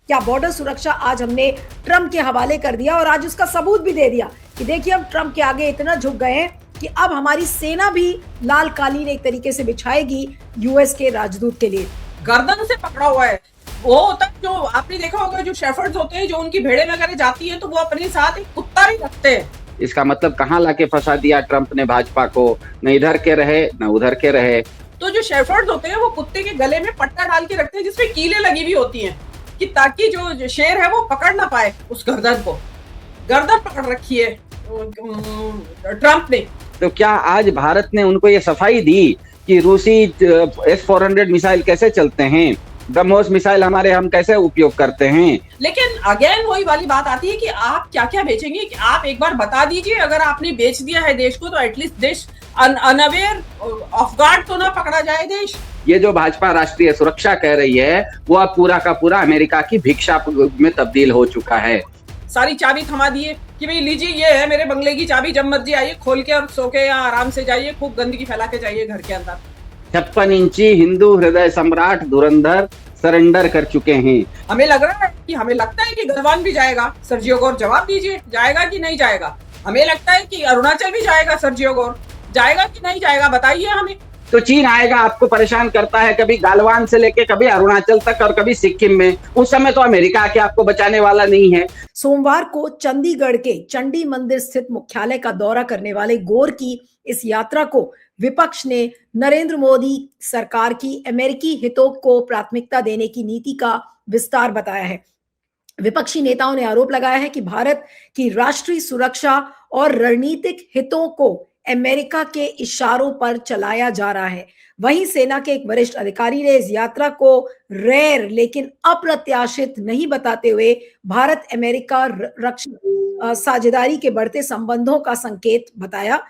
क्या बॉर्डर सुरक्षा आज हमने ट्रंप के हवाले कर दिया और आज उसका सबूत भी दे दिया कि देखिए हम ट्रंप के आगे इतना झुक गए हैं कि अब हमारी सेना भी लाल कालीन एक तरीके से बिछाएगी यूएस के राजदूत के लिए। गर्दन से पकड़ा हुआ है। वो होता है जो आपने देखा होगा, जो शेफर्ड्स होते हैं, जो उनकी भेड़ें वगैरह जाती हैं तो वो अपने साथ एक कुत्ता ही रखते हैं। इसका मतलब कहाँ लाके फंसा दिया ट्रंप ने भाजपा को, न इधर के रहे न उधर के रहे। तो जो शेफर्ड्स होते हैं वो कुत्ते के गले में पट्टा डाल के रखते हैं जिसमें कीलें लगी हुई होती हैं कि ताकि जो शेर है वो पकड़ ना पाए उस गर्दन को। गर्दन पकड़ रखी है ट्रंप ने। तो क्या आज भारत ने उनको ये सफाई दी कि रूसी S-400 मिसाइल कैसे चलते हैं, ब्रह्मोस मिसाइल हमारे हम कैसे उपयोग करते हैं? लेकिन अगेन वही वाली बात आती है कि आप क्या क्या बेचेंगे, कि आप एक बार बता दीजिए। अगर आपने बेच दिया है देश को तो एटलीस्ट देश अनअवेयर ऑफ गार्ड तो ना पकड़ा जाए देश। ये जो भाजपा राष्ट्रीय सुरक्षा कह रही है वो अब पूरा का पूरा अमेरिका की भिक्षा में तब्दील हो चुका है। सारी चाबी थमा दिए कि भाई लीजिए ये है मेरे बंगले की चाबी, जब मर्जी आइए खोल के और सो के या आराम से जाइए, खूब गंदगी फैला के जाइए घर के अंदर। 56 इंची हिंदू हृदय सम्राट धुरंधर सरेंडर कर चुके हैं। हमें लगता है कि गलवान भी जाएगा। सर्जियो गौर जवाब दीजिए, जाएगा कि नहीं जाएगा? हमें लगता है कि अरुणाचल भी जाएगा। सर्जियो गौर जाएगा कि नहीं जाएगा, बताइए हमें। तो चीन आएगा, आपको परेशान करता है, कभी गालवान से लेके कभी अरुणाचल तक और कभी सिक्किम में। उस समय तो अमेरिका आके आपको बचाने वाला नहीं है। सोमवार को चंडीगढ़ के चंडी मंदिर स्थित मुख्यालय का दौरा करने वाले गौर की इस यात्रा को विपक्ष ने नरेंद्र मोदी सरकार की अमेरिकी हितों को प्राथमिकता देने की नीति का विस्तार बताया है। विपक्षी नेताओं ने आरोप लगाया है कि भारत की राष्ट्रीय सुरक्षा और रणनीतिक हितों को अमेरिका के इशारों पर चलाया जा रहा है। वहीं सेना के एक वरिष्ठ अधिकारी ने इस यात्रा को रेयर लेकिन अप्रत्याशित नहीं बताते हुए भारत अमेरिका रक्षा साझेदारी के बढ़ते संबंधों का संकेत बताया।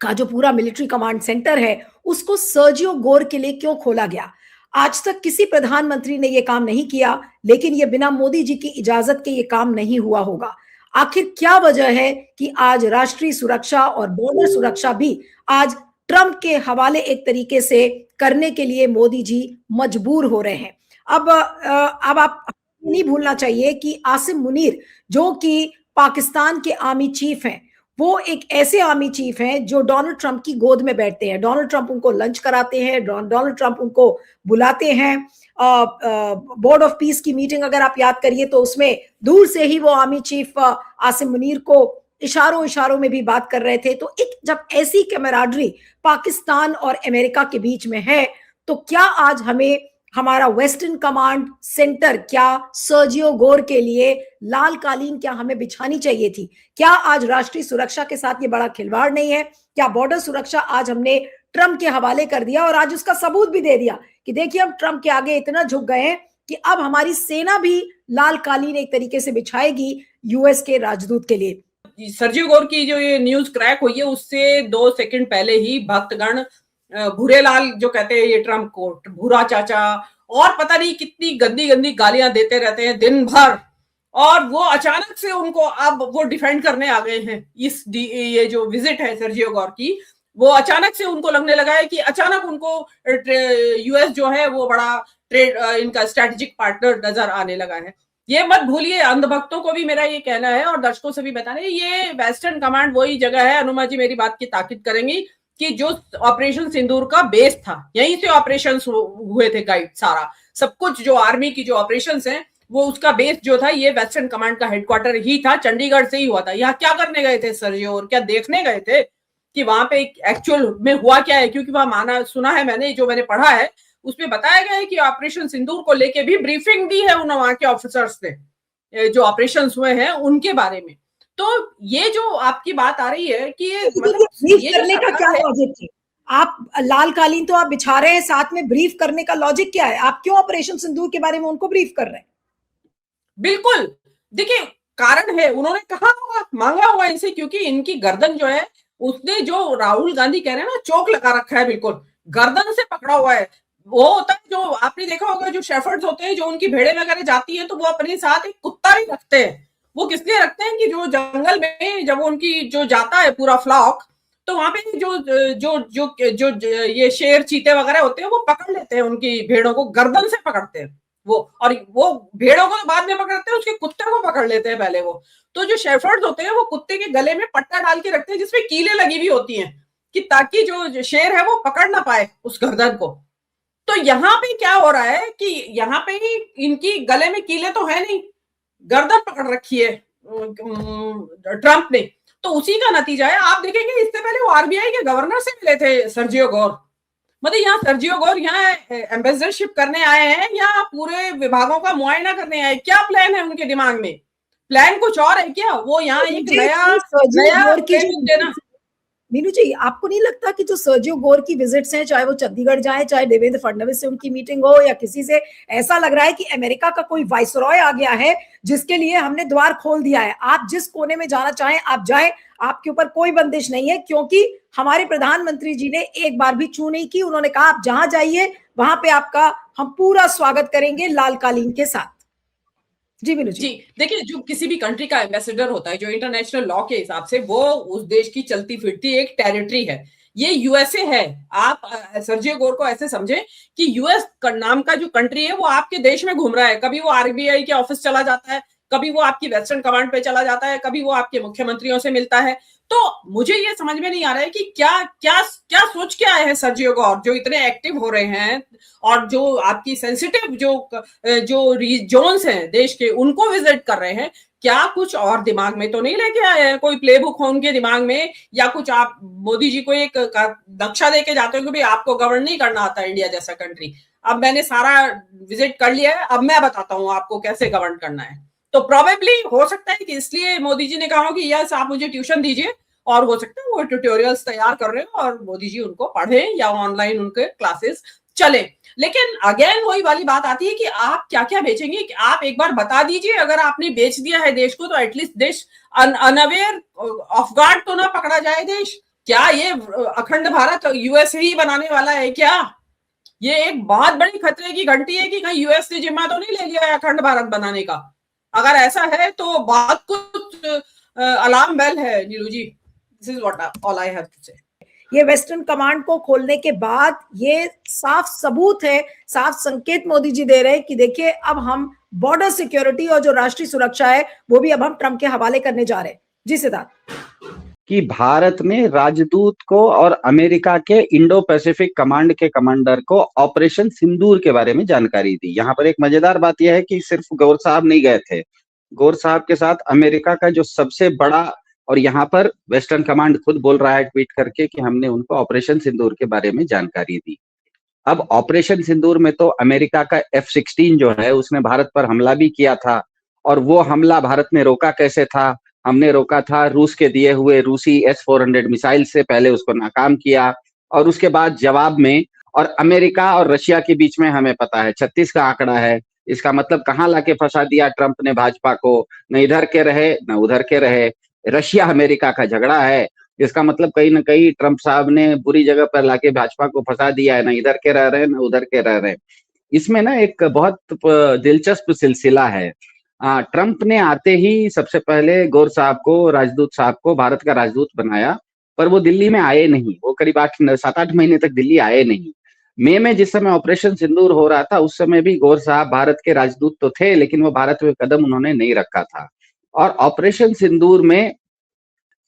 का जो पूरा मिलिट्री कमांड सेंटर है उसको सर्जियो गोर के लिए क्यों खोला गया? आज तक किसी प्रधानमंत्री ने यह काम नहीं किया, लेकिन यह बिना मोदी जी की इजाजत के ये काम नहीं हुआ होगा। आखिर क्या वजह है कि आज राष्ट्रीय सुरक्षा और बॉर्डर सुरक्षा भी आज ट्रंप के हवाले एक तरीके से करने के लिए मोदी जी मजबूर हो रहे हैं? अब आप नहीं भूलना चाहिए कि आसिम मुनीर जो कि पाकिस्तान के आर्मी चीफ हैं, वो एक ऐसे आर्मी चीफ हैं जो डोनाल्ड ट्रंप की गोद में बैठते हैं। डोनाल्ड ट्रंप उनको लंच कराते हैं, डोनाल्ड ट्रंप उनको बुलाते हैं। बोर्ड ऑफ पीस की मीटिंग अगर आप याद करिए तो उसमें दूर से ही वो आर्मी चीफ आसिम मुनीर को इशारों में भी बात कर रहे थे। तो एक जब ऐसी कैमराडरी पाकिस्तान और अमेरिका के बीच में है तो क्या आज हमें हमारा वेस्टर्न कमांड सेंटर, क्या सर्जियो गोर के लिए लाल कालीन क्या हमें बिछानी चाहिए थी? क्या आज राष्ट्रीय सुरक्षा के साथ ये बड़ा खिलवाड़ नहीं है? क्या बॉर्डर सुरक्षा आज हमने ट्रंप के हवाले कर दिया और आज उसका सबूत भी दे दिया कि देखिए हम ट्रंप के आगे इतना झुक गए हैं कि अब हमारी सेना भी लाल कालीन एक तरीके से बिछाएगी यूएस के राजदूत के लिए। सर्जियो गोर की जो ये न्यूज क्रैक हुई है उससे 2 सेकंड पहले ही भक्तगण भूरेलाल जो कहते हैं ये ट्रंप को भूरा चाचा और पता नहीं कितनी गंदी गंदी गालियां देते रहते हैं दिन भर, और वो अचानक से उनको अब वो डिफेंड करने आ गए हैं। ये जो विजिट है सर्जियो गोर की, वो अचानक से उनको लगने लगा है कि अचानक उनको यूएस जो है वो बड़ा ट्रेड इनका स्ट्रेटेजिक पार्टनर नजर आने लगा है। ये मत भूलिए, अंधभक्तों को भी मेरा ये कहना है और दर्शकों से भी बताना है, ये वेस्टर्न कमांड वही जगह है, अनुमा जी मेरी बात की ताकीद करेंगी, कि जो ऑपरेशन सिंदूर का बेस था यहीं से ऑपरेशंस हुए थे। गाइड सारा सब कुछ जो आर्मी की जो ऑपरेशंस हैं वो उसका बेस जो था ये वेस्टर्न कमांड का हेडक्वार्टर ही था, चंडीगढ़ से ही हुआ था। यहाँ क्या करने गए थे सर्जियो, और क्या देखने गए थे कि वहां पे एक्चुअल में हुआ क्या है? क्योंकि वहां माना सुना है मैंने, जो मैंने पढ़ा है उसमें बताया गया है कि ऑपरेशन सिंदूर को लेके भी ब्रीफिंग दी है उन वहां के ऑफिसर्स ने जो ऑपरेशन हुए हैं उनके बारे में। तो ये जो आपकी बात आ रही है कि ब्रीफ करने का क्या लॉजिक है? आप लाल कालीन तो आप बिछा रहे हैं, साथ में ब्रीफ करने का लॉजिक क्या है? आप क्यों ऑपरेशन सिंदूर के बारे में उनको ब्रीफ कर रहे हैं? बिल्कुल देखिए कारण है, उन्होंने कहा होगा, मांगा होगा इनसे, क्योंकि इनकी गर्दन जो है उसने जो राहुल गांधी कह रहे हैं ना चौक लगा रखा है, बिल्कुल गर्दन से पकड़ा हुआ है। वो होता है जो आपने देखा होगा, जो शेफर्ड्स होते हैं, जो उनकी भेड़ें वगैरह जाती हैं तो वो अपने साथ एक कुत्ता ही रखते हैं। वो किस लिए रखते हैं कि जो जंगल में जब उनकी जो जाता है पूरा फ्लॉक, तो वहां पे जो ये शेर चीते वगैरह होते हैं वो पकड़ लेते हैं उनकी भेड़ों को, गर्दन से पकड़ते हैं। वो, और वो भेड़ों को तो बाद में पकड़ते हैं, उसके कुत्ते को पकड़ लेते हैं पहले वो। तो जो शेफर्ड्स होते हैं वो कुत्ते के गले में पट्टा डाल के रखते हैं जिसमें कीलें लगी हुई होती हैं, कि ताकि जो शेर है वो पकड़ ना पाए उस गर्दन को। तो यहाँ पे क्या हो रहा है कि यहाँ पे ही इनकी गले में कीलें तो है नहीं, गर्दन पकड़ रखी है ट्रंप ने। तो उसी का नतीजा है। आप देखेंगे इससे पहले वो आरबीआई के गवर्नर से मिले थे सर्जियो गौर, मतलब यहाँ सर्जियो गौर यहाँ एम्बेसडरशिप करने आए हैं या पूरे विभागों का मुआयना करने आए? क्या प्लान है उनके दिमाग में? प्लान कुछ और है क्या? वो यहाँ एक नया देना। मीनू जी, आपको नहीं लगता कि जो सर्जियो गौर की विजिट्स हैं, चाहे वो चंडीगढ़ जाए, चाहे देवेंद्र फडणवीस से उनकी मीटिंग हो या किसी से, ऐसा लग रहा है कि अमेरिका का कोई वाइसरॉय आ गया है जिसके लिए हमने द्वार खोल दिया है, आप जिस कोने में जाना चाहें आप जाएं, आपके ऊपर कोई बंदिश नहीं है, क्योंकि हमारे प्रधानमंत्री जी ने एक बार भी चू नहीं की। उन्होंने कहा आप जहां जाइए वहां पे आपका हम पूरा स्वागत करेंगे लाल कालीन के साथ। जी बिनु जी। देखिए, जो किसी भी कंट्री का एम्बेसडर होता है, जो इंटरनेशनल लॉ के हिसाब से वो उस देश की चलती फिरती एक टेरिटरी है। ये यूएसए है। आप सर्जियो गौर को ऐसे समझें कि यूएस नाम का जो कंट्री है वो आपके देश में घूम रहा है। कभी वो आरबीआई के ऑफिस चला जाता है, कभी वो आपकी वेस्टर्न कमांड पे चला जाता है, कभी वो आपके मुख्यमंत्रियों से मिलता है। तो मुझे ये समझ में नहीं आ रहा है कि क्या क्या क्या सोच के आए हैं सर्जियो गौर, जो इतने एक्टिव हो रहे हैं और जो आपकी सेंसिटिव जो जोन्स हैं देश के उनको विजिट कर रहे हैं। क्या कुछ और दिमाग में तो नहीं लेके आए हैं? कोई प्ले बुक हो उनके दिमाग में, या कुछ आप मोदी जी को एक नक्शा देके जाते हो कि भाई आपको गवर्न नहीं करना आता इंडिया जैसा कंट्री, अब मैंने सारा विजिट कर लिया है, अब मैं बताता हूँ आपको कैसे गवर्न करना है। तो प्रोबेबली हो सकता है कि इसलिए मोदी जी ने कहा कि यस आप मुझे ट्यूशन दीजिए, और हो सकता है वो ट्यूटोरियल्स तैयार कर रहे हो और मोदी जी उनको पढ़ें या ऑनलाइन उनके क्लासेस चले। लेकिन अगेन वही वाली बात आती है कि आप क्या क्या बेचेंगे, कि आप एक बार बता दीजिए। अगर आपने बेच दिया है देश को तो एटलीस्ट देश अनअवेयर ऑफ गार्ड तो ना पकड़ा जाए देश। क्या ये अखंड भारत यूएस ही बनाने वाला है क्या? ये एक बहुत बड़ी खतरे की घंटी है कि कहीं यूएस ने जिम्मा तो नहीं ले लिया है अखंड भारत बनाने का। अगर ऐसा है तो बहुत कुछ अलार्म बेल है Neelu ji. This is what all I have to say. ये वेस्टर्न कमांड को खोलने के बाद ये साफ सबूत है, साफ संकेत मोदी जी दे रहे हैं कि देखिए अब हम बॉर्डर सिक्योरिटी और जो राष्ट्रीय सुरक्षा है वो भी अब हम ट्रंप के हवाले करने जा रहे हैं। जी सिद्धार्थ। कि भारत ने राजदूत को और अमेरिका के इंडो पैसिफिक कमांड के कमांडर को ऑपरेशन सिंदूर के बारे में जानकारी दी। यहाँ पर एक मजेदार बात यह है कि सिर्फ गौर साहब नहीं गए थे, गौर साहब के साथ अमेरिका का जो सबसे बड़ा, और यहाँ पर वेस्टर्न कमांड खुद बोल रहा है ट्वीट करके कि हमने उनको ऑपरेशन सिंदूर के बारे में जानकारी दी। अब ऑपरेशन सिंदूर में तो अमेरिका का F-16 जो है उसने भारत पर हमला भी किया था, और वो हमला भारत ने रोका कैसे था? हमने रोका था रूस के दिए हुए रूसी S-400 मिसाइल से, पहले उसको नाकाम किया और उसके बाद जवाब में, और अमेरिका और रशिया के बीच में हमें पता है 36 का आंकड़ा है। इसका मतलब कहाँ लाके फंसा दिया ट्रंप ने भाजपा को? न इधर के रहे न उधर के रहे। रशिया अमेरिका का झगड़ा है, इसका मतलब कहीं ना कहीं ट्रंप साहब ने बुरी जगह पर लाके भाजपा को फंसा दिया है, ना इधर के रह रहे ना उधर के रह रहे। इसमें ना एक बहुत दिलचस्प सिलसिला है। ट्रंप ने आते ही सबसे पहले गौर साहब को, राजदूत साहब को भारत का राजदूत बनाया, पर वो दिल्ली में आए नहीं। वो करीब 7-8 महीने तक दिल्ली आए नहीं। मई में जिस समय ऑपरेशन सिंदूर हो रहा था उस समय भी गौर साहब भारत के राजदूत तो थे, लेकिन वो भारत में कदम उन्होंने नहीं रखा था। और ऑपरेशन सिंदूर में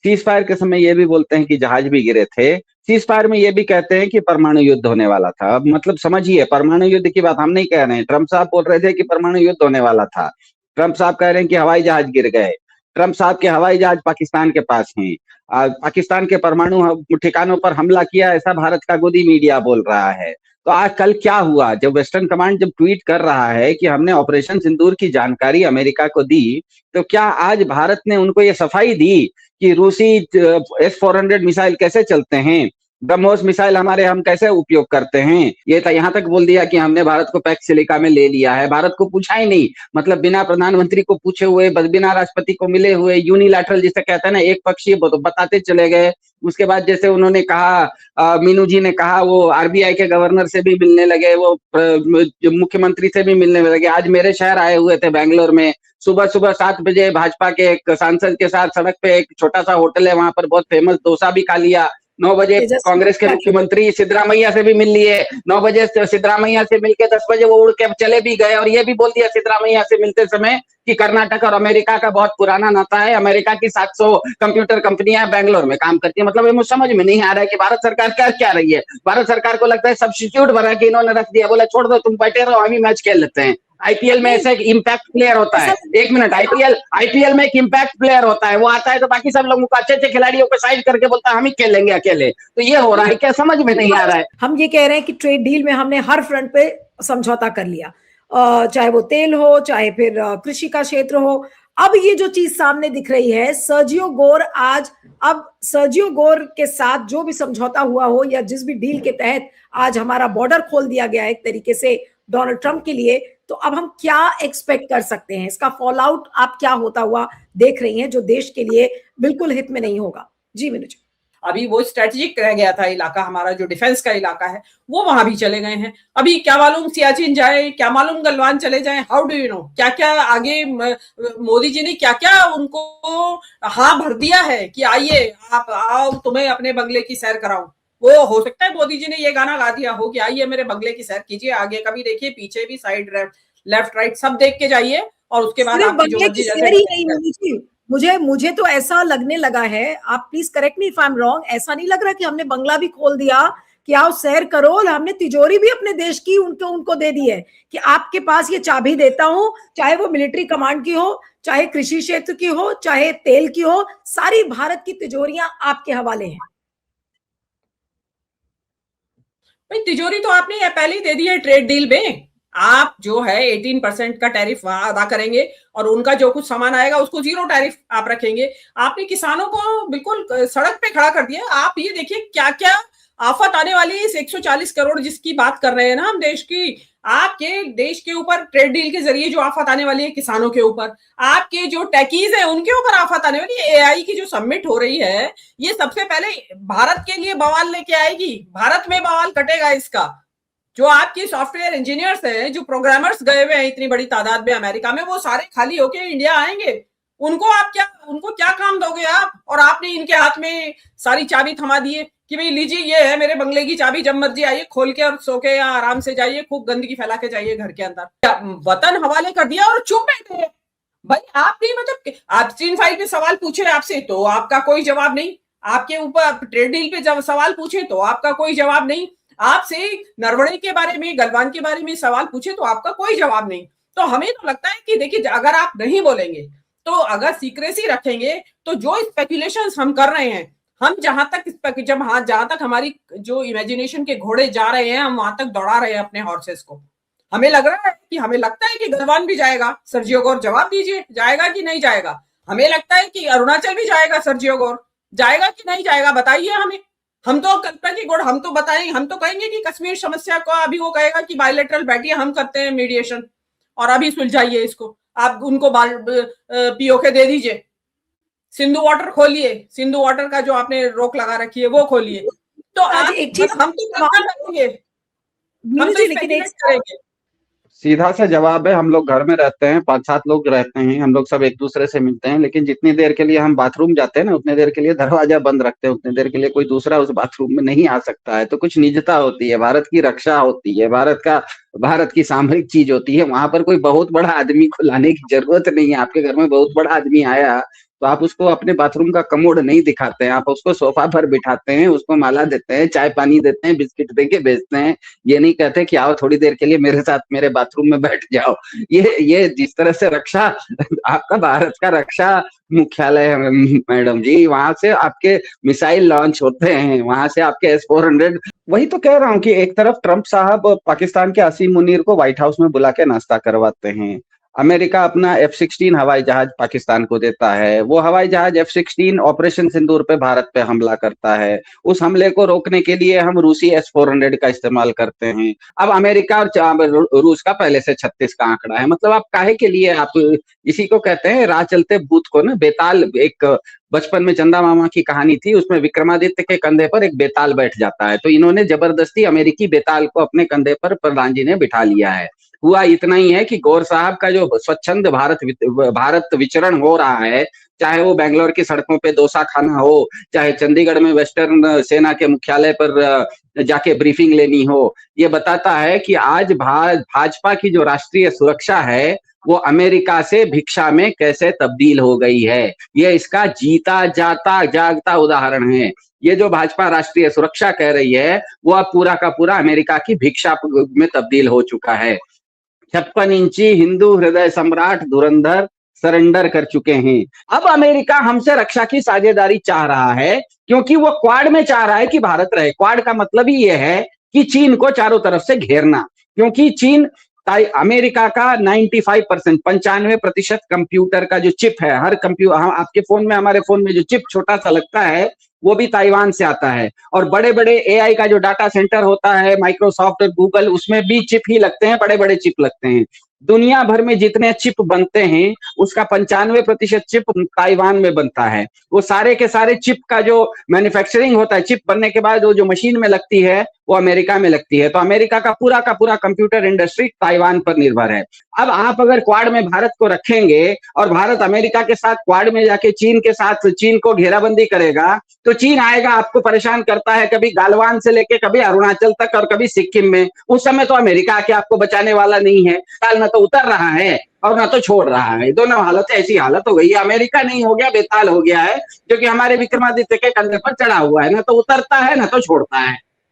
सीज फायर के समय ये भी बोलते हैं कि जहाज भी गिरे थे। सीज फायर में ये भी कहते हैं कि परमाणु युद्ध होने वाला था। अब मतलब समझिए, परमाणु युद्ध की बात हम नहीं कह रहे हैं। ट्रंप साहब बोल रहे थे कि परमाणु युद्ध होने वाला था। ट्रंप साहब कह रहे हैं कि हवाई जहाज गिर गए। ट्रंप साहब के हवाई जहाज पाकिस्तान के पास हैं। पाकिस्तान के परमाणु ठिकानों पर हमला किया, ऐसा भारत का गोदी मीडिया बोल रहा है। तो आज कल क्या हुआ, जब वेस्टर्न कमांड जब ट्वीट कर रहा है कि हमने ऑपरेशन सिंदूर की जानकारी अमेरिका को दी, तो क्या आज भारत ने उनको ये सफाई दी कि रूसी S-400 मिसाइल कैसे चलते हैं, ब्रह्मोस मिसाइल हमारे हम कैसे उपयोग करते हैं? ये था, यहाँ तक बोल दिया कि हमने भारत को पैक्स सिलिका में ले लिया है। भारत को पूछा ही नहीं, मतलब बिना प्रधानमंत्री को पूछे हुए, बिना राष्ट्रपति को मिले हुए, यूनिलैटरल जिसे कहते हैं ना, एक पक्षीय बताते चले गए। उसके बाद जैसे उन्होंने कहा, मीनू जी ने कहा, वो आरबीआई के गवर्नर से भी मिलने लगे, वो मुख्यमंत्री से भी मिलने लगे। आज मेरे शहर आए हुए थे बेंगलोर में, सुबह 7 बजे भाजपा के एक सांसद के साथ सड़क पे एक छोटा सा होटल है, वहां पर बहुत फेमस डोसा भी खा लिया। 9 बजे कांग्रेस के मुख्यमंत्री सिद्धरामैया से भी मिल लिए, 9 बजे सिद्धरामैया से मिलके 10 बजे वो उड़ के चले भी गए और ये भी बोल दिया सिद्धरामैया से मिलते समय कि कर्नाटक और अमेरिका का बहुत पुराना नाता है, अमेरिका की 700 कंप्यूटर कंपनियां बैंगलोर में काम करती है। मतलब ये मुझे समझ में नहीं आ रहा है कि भारत सरकार कर क्या रही है। भारत सरकार को लगता है सब्स्टिट्यूट बना के इन्होंने रख दिया, बोला छोड़ दो तुम बैठे रहो, हम ही मैच खेल लेते हैं। आईपीएल में ऐसा एक इम्पैक्ट प्लेयर होता है, एक मिनट, आईपीएल में एक इम्पैक्ट प्लेयर होता है, वो आता है तो बाकी सब लोगों को अच्छे अच्छे खिलाड़ियों को साइड करके बोलता है हम ही खेलेंगे अकेले। तो ये हो रहा है क्या, समझ में नहीं आ रहा है। हम ये कह रहे हैं कि ट्रेड डील में हमने हर फ्रंट पे समझौता कर लिया, चाहे वो तेल हो, चाहे फिर कृषि का क्षेत्र हो। अब ये जो चीज सामने दिख रही है, सर्जियो गोर अब सर्जियो गोर के साथ जो भी समझौता हुआ हो या जिस भी डील के तहत आज हमारा बॉर्डर खोल दिया गया है एक तरीके से डोनाल्ड ट्रंप के लिए, तो अब हम क्या एक्सपेक्ट कर सकते हैं? इसका फॉल आउट आप क्या होता हुआ देख रही हैं जो देश के लिए बिल्कुल हित में नहीं होगा? जी मीनू जी। अभी वो स्ट्रेटेजिक रह गया था इलाका, हमारा जो डिफेंस का इलाका है वो वहां भी चले गए हैं। अभी क्या मालूम सियाचिन जाए, क्या मालूम गलवान चले जाए, हाउ डू यू नो क्या क्या आगे मोदी जी ने क्या क्या उनको हाँ भर दिया है कि आइए आप आओ, तुम्हें अपने बंगले की सैर कराऊं। वो हो सकता है मोदी जी ने ये गाना गा दिया हो कि आइए मेरे बंगले की सैर कीजिए, आगे का भी देखिए, पीछे भी, साइड लेफ्ट राइट सब देख के जाइए और उसके बाद आपकी जो मर्जी जैसे। मुझे तो ऐसा लगने लगा है, आप please correct me if I am wrong, ऐसा नहीं लग रहा कि हमने बंगला भी खोल दिया कि आओ सैर करो, हमने तिजोरी भी अपने देश की उनको दे दी है कि आपके पास ये चाबी देता हूं, चाहे वो मिलिट्री कमांड की हो, चाहे कृषि क्षेत्र की हो, चाहे तेल की हो, सारी भारत की तिजोरियां आपके हवाले हैं। भाई तिजोरी तो आपने पहले ही दे दी है ट्रेड डील में। आप जो है 18% का टैरिफ वहां अदा करेंगे और उनका जो कुछ सामान आएगा उसको 0 टैरिफ आप रखेंगे। आपने किसानों को बिल्कुल सड़क पे खड़ा कर दिया। आप ये देखिए क्या क्या आफत आने वाली है इस 140 करोड़ जिसकी बात कर रहे हैं ना हम देश की, आपके देश के ऊपर ट्रेड डील के जरिए जो आफत आने वाली है किसानों के ऊपर, आपके जो टेकीज है उनके ऊपर आफत आने वाली है। एआई की जो सबमिट हो रही है ये सबसे पहले भारत के लिए बवाल लेके आएगी, भारत में बवाल कटेगा इसका। जो आपके सॉफ्टवेयर इंजीनियर्स हैं, जो प्रोग्रामर्स गए हुए हैं इतनी बड़ी तादाद में अमेरिका में, वो सारे खाली होके इंडिया आएंगे। उनको क्या काम दोगे आप? और आपने इनके हाथ में सारी चाबी थमा दी है कि भाई लीजिए ये है मेरे बंगले की चाबी, जब मर्जी आइए खोल के और सो के या आराम से जाइए, खूब गंदगी फैला के जाइए घर के अंदर। वतन हवाले कर दिया और चुप बैठे भाई। आप नहीं, मतलब आप 3 फाइल पे सवाल पूछे आपसे तो आपका कोई जवाब नहीं, आपके ऊपर ट्रेड डील पे जब सवाल पूछे तो आपका कोई जवाब नहीं, आपसे नरवणे के बारे में, गलवान के बारे में सवाल पूछे तो आपका कोई जवाब नहीं। तो हमें तो लगता है कि देखिए अगर आप नहीं बोलेंगे, तो अगर सीक्रेसी रखेंगे, तो जो स्पेकुलेशंस हम कर रहे हैं, हम जहां तक हमारी जो इमेजिनेशन के घोड़े जा रहे हैं, हम वहां तक दौड़ा रहे हैं अपने हॉर्सेस को। हमें लगता है कि गलवान भी जाएगा। सर्जियो गोर जवाब दीजिए, जाएगा कि नहीं जाएगा? हमें लगता है कि अरुणाचल भी जाएगा, सर्जियो गोर जाएगा कि नहीं जाएगा? बताइए हमें। हम तो कल्पना की गोड़, हम तो बताएंगे, हम तो कहेंगे कि कश्मीर समस्या को अभी वो कहेगा कि बायलैटरल बैठिए, हम करते हैं मीडिएशन और अभी सुलझाइए इसको, आप उनको पीओके दे दीजिए, सिंधु वाटर खोलिए, सिंधु वाटर का जो आपने रोक लगा रखी है वो खोलिए। तो आज एक चीज हम तो करेंगे, हम तो करेंगे। सीधा सा जवाब है, हम लोग घर में रहते हैं, 5-7 लोग रहते हैं, हम लोग सब एक दूसरे से मिलते हैं, लेकिन जितनी देर के लिए हम बाथरूम जाते हैं ना, उतनी देर के लिए दरवाजा बंद रखते हैं, उतनी देर के लिए कोई दूसरा उस बाथरूम में नहीं आ सकता है। तो कुछ निजता होती है, भारत की रक्षा होती है, भारत की सामरिक चीज होती है। वहां पर कोई बहुत बड़ा आदमी को लाने की जरूरत नहीं है। आपके घर में बहुत बड़ा आदमी आया तो आप उसको अपने बाथरूम का कमोड नहीं दिखाते हैं, आप उसको सोफा पर बिठाते हैं, उसको माला देते हैं, चाय पानी देते हैं, बिस्किट देके भेजते हैं। ये नहीं कहते कि आओ थोड़ी देर के लिए मेरे साथ मेरे बाथरूम में बैठ जाओ। ये जिस तरह से रक्षा, आपका भारत का रक्षा मुख्यालय है मैडम जी, वहां से आपके मिसाइल लॉन्च होते हैं, वहां से आपके S-400। वही तो कह रहा हूँ कि एक तरफ ट्रंप साहब पाकिस्तान के असीम मुनीर को व्हाइट हाउस में बुला के नाश्ता करवाते हैं, अमेरिका अपना F-16 हवाई जहाज पाकिस्तान को देता है, वो हवाई जहाज F-16 ऑपरेशन सिंदूर पे भारत पे हमला करता है, उस हमले को रोकने के लिए हम रूसी S-400 का इस्तेमाल करते हैं। अब अमेरिका और रूस का पहले से 36 का आंकड़ा है। मतलब आप काहे के लिए, आप इसी को कहते हैं राह चलते भूत को ना। बेताल, एक बचपन में चंदा मामा की कहानी थी, उसमें विक्रमादित्य के कंधे पर एक बेताल बैठ जाता है, तो इन्होंने जबरदस्ती अमेरिकी बेताल को अपने कंधे पर प्रधान जी ने बिठा लिया है। हुआ इतना ही है कि गौर साहब का जो स्वच्छंद भारत विचरण हो रहा है, चाहे वो बेंगलोर की सड़कों पे डोसा खाना हो, चाहे चंडीगढ़ में वेस्टर्न सेना के मुख्यालय पर जाके ब्रीफिंग लेनी हो, ये बताता है कि आज भाजपा की जो राष्ट्रीय सुरक्षा है वो अमेरिका से भिक्षा में कैसे तब्दील हो गई है। ये इसका जीता जाता जागता उदाहरण है। ये जो भाजपा राष्ट्रीय सुरक्षा कह रही है वो अब पूरा का पूरा अमेरिका की भिक्षा में तब्दील हो चुका है। 56 इंची हिंदू हृदय सम्राट धुरंधर सरेंडर कर चुके हैं। अब अमेरिका हमसे रक्षा की साझेदारी चाह रहा है, क्योंकि वो क्वाड में चाह रहा है कि भारत रहे। क्वाड का मतलब ही ये है कि चीन को चारों तरफ से घेरना, क्योंकि चीन अमेरिका का 95% 95% कंप्यूटर का जो चिप है, हर कंप्यूटर आपके फोन में, हमारे फोन में जो चिप छोटा सा लगता है वो भी ताइवान से आता है। और बड़े बड़े एआई का जो डाटा सेंटर होता है, माइक्रोसॉफ्ट और गूगल, उसमें भी चिप ही लगते हैं, बड़े बड़े चिप लगते हैं। दुनिया भर में जितने चिप बनते हैं उसका 95% चिप ताइवान में बनता है। वो सारे के सारे चिप का जो मैन्युफैक्चरिंग होता है, चिप बनने के बाद वो जो मशीन में लगती है वो अमेरिका में लगती है। तो अमेरिका का पूरा कंप्यूटर इंडस्ट्री ताइवान पर निर्भर है। अब आप अगर क्वाड में भारत को रखेंगे और भारत अमेरिका के साथ क्वाड में जाके चीन को घेराबंदी करेगा, तो चीन आएगा, आपको परेशान करता है, कभी गालवान से लेके कभी अरुणाचल तक और कभी सिक्किम में। उस समय तो अमेरिका आके आपको बचाने वाला नहीं है। न तो उतर रहा है और ना तो छोड़ रहा है। दोनों हालत, ऐसी हालत हो गई है। अमेरिका नहीं हो गया, बेताल हो गया है, जो कि हमारे विक्रमादित्य के कंधे पर चढ़ा हुआ है, ना तो उतरता है ना तो छोड़ता है।